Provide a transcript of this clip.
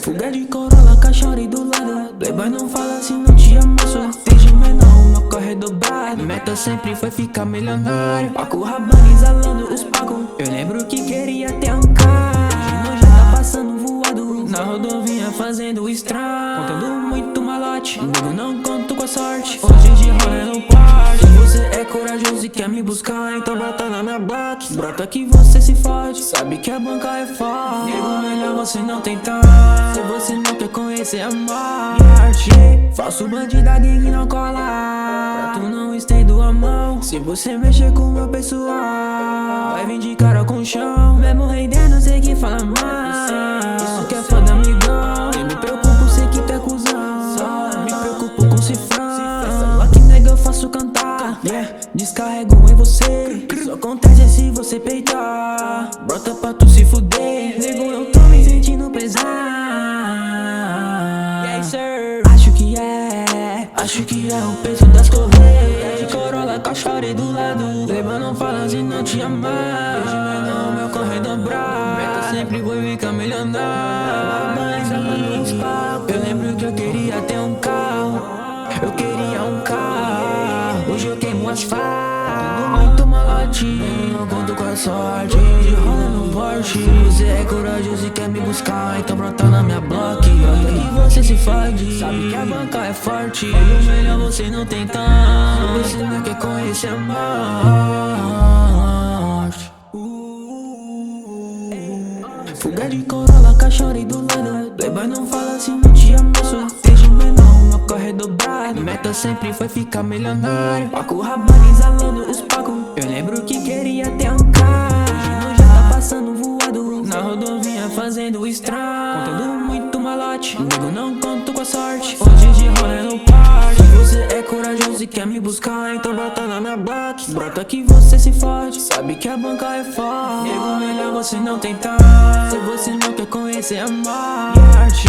Fuga de Corolla, cachorro do lado. Playboy não fala se não te amasso. Desde menor, meu corre dobrado. Meta sempre foi ficar milionário. Paco Rabanne exalando os pagos. Eu lembro que queria ter um carro. Hoje nós já tá passando voado na rodovia fazendo estrago. Contando muito malote, nego não conto com a sorte. Hoje de rolê no quarto. Se você é corajoso e quer me buscar, então brota na minha block. Brota que você se fode, sabe que a banca é forte. Nego, melhor você não tentar, se você não quer conhecer a morte. Falso bandido da gangue não cola, pra tu não estendo a mão. Se você mexer com o meu pessoal, vai vir de cara com chão. Mesmo rendendo, sei que fala mal. Isso que é foda, amigão. Nem me preocupo, sei que tu é cuzão. Só me preocupo com cifrão. Lá que nega eu faço cantar, descarrego em você. Só acontece se você peitar. Brota pra tu se fuder. Nego, eu tô me sentindo pesar. Acho que é o peso das correias. De Corolla, cachorro do lado. Leva não fala se não te amar. Hoje menor, meu corre dobrar. Meta sempre vou ficar milionário. Mas eu lembro que eu queria ter um carro. Eu queria um carro. Hoje eu queimo asfalto. Muito malotinho, eu conto com a sorte. De rola no Porsche. Se você é corajoso e quer me buscar, então brota na minha block. Brota que você se fode, sabe que a banca é forte. O melhor você não tentar, se você não quer conhecer a morte. Fuga de Corolla, cachorro do lado. Playboy não fala se não te amasso. Desde menor, meu corre dobrado. Meta sempre foi ficar milionário. Paco Rabanne exalando os pagos. Eu lembro que queria ter um carro. Hoje nós já tá passando voado na rodovia fazendo estrago. Contando muito malote, nego não conto com a sorte. Hoje de rolê no parque. Se você é corajoso e quer me buscar, então brota na minha block. Brota que você se fode, sabe que a banca é forte. Nego, melhor você não tentar, se você não quer conhecer a morte.